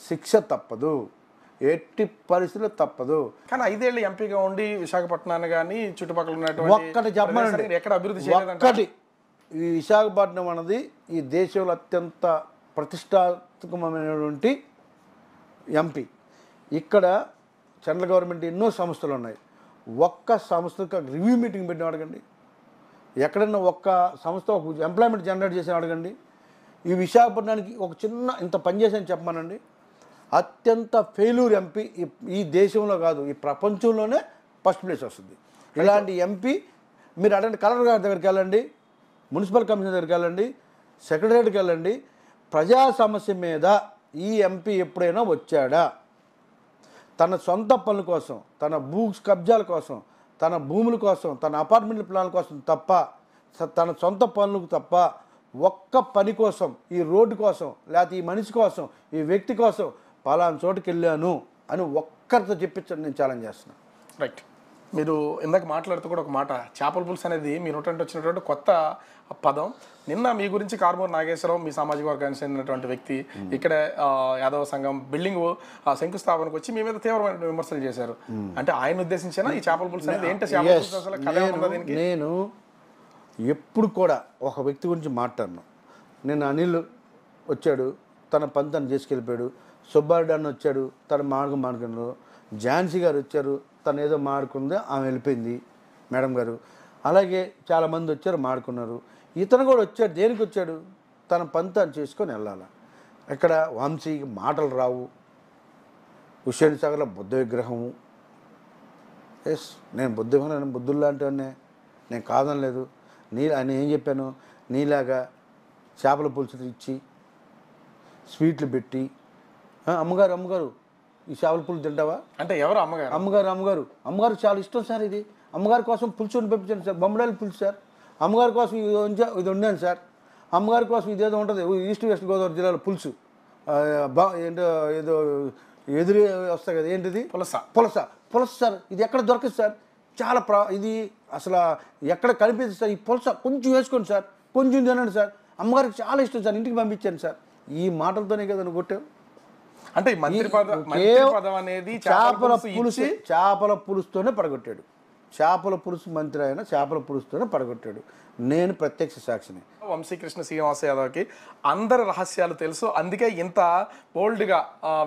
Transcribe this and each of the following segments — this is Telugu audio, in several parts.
శిక్ష తప్పదు, ఎట్టి పరిస్థితుల్లో తప్పదు. కానీ 5 ఏళ్ళు ఎంపీగా ఉండి విశాఖపట్నాన్ని కానీ చుట్టుపక్కల ఒక్కటి చెప్పమనండి, ఉన్నటువంటి ఎక్కడ అభివృద్ధి చేయలేదంట. ఒక్కటి. ఈ విశాఖపట్నం అన్నది ఈ దేశంలో అత్యంత ప్రతిష్టాత్మకమైనటువంటి ఎంపీ. ఇక్కడ సెంట్రల్ గవర్నమెంట్ ఎన్నో సంస్థలు ఉన్నాయి. ఒక్క సంస్థకు రివ్యూ మీటింగ్ పెట్టిన అడగండి, ఎక్కడన్నా ఒక్క సంస్థ ఒక ఎంప్లాయ్మెంట్ జనరేట్ చేసిన అడగండి. ఈ విశాఖపట్నానికి ఒక చిన్న ఇంత పనిచేసాను చెప్పమానండి. అత్యంత ఫెయిల్యూర్ ఎంపీ ఈ దేశంలో కాదు, ఈ ప్రపంచంలోనే ఫస్ట్ ప్లేస్ వస్తుంది. ఇలాంటి ఎంపీ మీరు అడగండి, కలెక్టర్ గారి దగ్గరికి వెళ్ళండి, మున్సిపల్ కమిషనర్ దగ్గరికి వెళ్ళండి, సెక్రటరీకి వెళ్ళండి. ప్రజా సమస్య మీద ఈ ఎంపీ ఎప్పుడైనా వచ్చాడా? తన సొంత పనుల కోసం, తన భూ కబ్జాల కోసం, తన భూముల కోసం, తన అపార్ట్మెంట్ల ప్లాన్ల కోసం తప్ప, తన సొంత పనులకు తప్ప ఒక్క పని కోసం, ఈ రోడ్డు కోసం, లేకపోతే ఈ మనిషి కోసం, ఈ వ్యక్తి కోసం పలానా చోటుకి వెళ్ళాను అని ఒక్కరితో చెప్పించండి, నేను ఛాలెంజ్ చేస్తున్నాను. రైట్. మీరు ఇందాక మాట్లాడుతూ కూడా ఒక మాట, చేపల పులుసు అనేది మీ నోటంటే వచ్చినటువంటి కొత్త పదం. నిన్న మీ గురించి కారుమూరి నాగేశ్వరరావు, మీ సామాజిక వర్గానికి చెందినటువంటి వ్యక్తి, ఇక్కడ యాదవ సంఘం బిల్డింగ్ శంకుస్థాపనకు వచ్చి మీ మీద తీవ్రమైన విమర్శలు చేశారు. అంటే ఆయన ఉద్దేశించిన ఈ చేపల పులుసు అనేది ఏంటి? చేపల పులుసు అసలు కథ ఏముందా దీనికి? నేను ఎప్పుడు కూడా ఒక వ్యక్తి గురించి మాట్లాడను. నేను అనిల్ వచ్చాడు, తన పని తను చేసుకెళ్ళిపోయాడు. సుబ్బారెడ్డి అన్న వచ్చాడు, తన మాడుకున్నారు. ఝాన్సీ గారు వచ్చారు, తను ఏదో మాడుకుంది, ఆమె వెళ్ళిపోయింది మేడం గారు. అలాగే చాలామంది వచ్చారు, మాడుకున్నారు. ఇతను కూడా వచ్చాడు, దేనికి వచ్చాడు? తన పని తను చేసుకొని వెళ్ళాలి. ఇక్కడ వంశీకి మాటలు రావు, హుస్సేన్ సాగర్లో బుద్ధ విగ్రహము. ఎస్, నేను బుద్ధులు లాంటివన్నీ నేను కాదనలేదు. ఆయన ఏం చెప్పాను, నీలాగా చేపల పులుసు ఇచ్చి స్వీట్లు పెట్టి అమ్మగారు ఈ చేపల పులుసు తింటావా అంటే ఎవరు? అమ్మగారు చాలా ఇష్టం సార్. ఇది అమ్మగారి కోసం పులుసుని పంపించాను సార్, బొమ్మడాలి పులుసు సార్. అమ్మగారి కోసం ఇది వండాను సార్. అమ్మగారి కోసం ఇదేదో ఉంటుంది ఈస్ట్ వెస్ట్ గోదావరి జిల్లాలో పులుసు, ఏంటో ఏదో ఎదురు వస్తాయి కదా, ఏంటిది? పులస సార్. ఇది ఎక్కడ దొరకదు సార్, చాలా ఇది అసలు ఎక్కడ కనిపిస్తుంది సార్. ఈ పులస కొంచెం వేసుకోండి సార్, కొంచెం తినండి సార్, అమ్మగారికి చాలా ఇష్టం సార్, ఇంటికి పంపించాను సార్. ఈ మాటలతోనే కదా నువ్వు కొట్టావు. అంటే చేపల పులుసుతోనే పడగొట్టాడు. చేపల పులుసు మంత్రి అయినా చేపల పులుసుతోనే పడగొట్టాడు. నేను ప్రత్యక్ష సాక్షిని. వంశీకృష్ణ శ్రీనివాస యాదవ్కి అందరి రహస్యాలు తెలుసు, అందుకే ఇంత బోల్డ్గా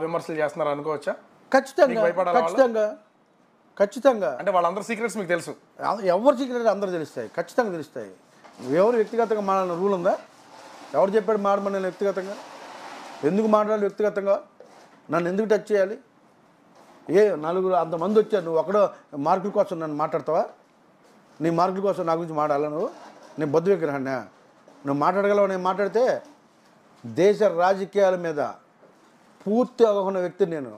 విమర్శలు చేస్తున్నారు అనుకోవచ్చా? ఖచ్చితంగా. అంటే వాళ్ళందరూ సీక్రెట్స్ మీకు తెలుసు? ఎవరు సీక్రెట్ అందరూ తెలుస్తాయి, ఖచ్చితంగా తెలుస్తాయి. ఎవరు వ్యక్తిగతంగా మాట్లాడిన రూల్ ఉందా? ఎవరు చెప్పాడు మాడమని? నేను వ్యక్తిగతంగా ఎందుకు మాట్లాడాలి? వ్యక్తిగతంగా నన్ను ఎందుకు టచ్ చేయాలి? నలుగురు అంతమంది వచ్చారు, నువ్వు ఒకడో మార్కుల కోసం నన్ను మాట్లాడతావా? నీ మార్కుల కోసం నా గురించి మాట్లాడాలి నువ్వు? నేను బొద్దు విగ్రహాన్ని నువ్వు మాట్లాడగలవు? నేను మాట్లాడితే దేశ రాజకీయాల మీద పూర్తి అవగాహన వ్యక్తిని నేను.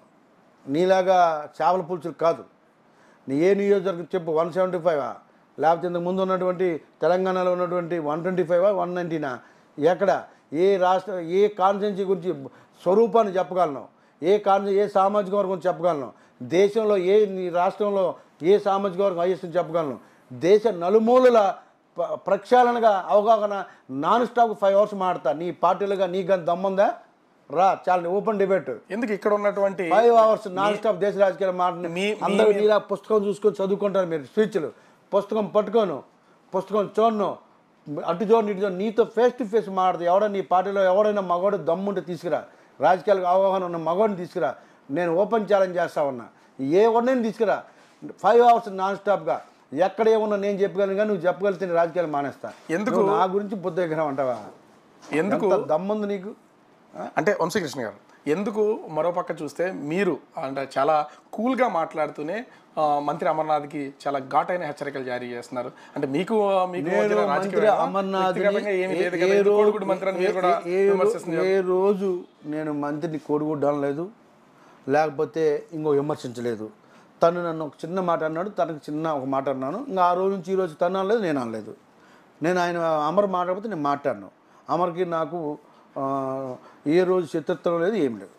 నీలాగా చేపల పులుసులు కాదు. నీ ఏ నియోజకవర్గం చెప్పు, 175 లేకపోతే ఇంతకు ముందు ఉన్నటువంటి తెలంగాణలో ఉన్నటువంటి 125 190 ఎక్కడ ఏ రాష్ట్ర ఏ కాన్స్టిట్యున్సీ గురించి స్వరూపాన్ని చెప్పగలను, ఏ సామాజిక వర్గం చెప్పగలను, దేశంలో రాష్ట్రంలో ఏ సామాజిక వర్గం హైయెస్ట్ చెప్పగలను, దేశ నలుమూలల ప్రక్షాళనగా అవగాహన నాన్ స్టాప్ 5 hours మాడతా. నీ పార్టీలుగా నీకు కానీ దమ్ముందా? రా, చాలా ఓపెన్ డిబేట్. ఎందుకు ఇక్కడ ఉన్నటువంటి 5 hours నాన్ స్టాప్ దేశ రాజకీయాలు మాటని అందరూ నీలా పుస్తకం చూసుకొని చదువుకుంటారు. మీరు స్పీచ్లు పుస్తకం పట్టుకోను, పుస్తకం చూడను, అటు చూడండి ఇటు చూడండి, నీతో ఫేస్ టు ఫేస్ మాడదు. ఎవడైనా నీ పార్టీలో ఎవడైనా మగవాడు దమ్ముంటే తీసుకురా, రాజకీయాలకు అవగాహన ఉన్న మగవాడిని తీసుకురా. నేను ఓపెన్ ఛాలెంజ్ చేస్తా ఉన్నా, ఏ వాడిని తీసుకురా. 5 hours నాన్ స్టాప్గా ఎక్కడ ఏమన్నా నేను చెప్పగలను, కానీ నువ్వు చెప్పగలిగితే రాజకీయాలు మానేస్తా. ఎందుకు నా గురించి బుద్ధ విగ్రహం అంటావా? ఎందుకు దమ్ముంది నీకు? అంటే వంశీకృష్ణ గారు, ఎందుకు మరోపక్క చూస్తే మీరు అంటే చాలా కూల్గా మాట్లాడుతూనే మంత్రి అమర్నాథ్కి చాలా ఘాటైన హెచ్చరికలు జారీ చేస్తున్నారు. అంటే మీకు ఏ రోజు నేను మంత్రిని కోడిగుడ్డం లేదు, లేకపోతే ఇంకో విమర్శించలేదు. తను నన్ను ఒక చిన్న మాట అన్నాడు, తనకు చిన్న ఒక మాట అన్నాను. ఇంకా ఆ రోజు నుంచి ఈ రోజు తను అనలేదు, నేను అనలేదు. నేను ఆయన అమర్ మాట్లాడితే నేను మాట్లాడినాను. అమర్కి నాకు ఏ రోజు శత్రుత్వం లేదు, ఏం లేదు.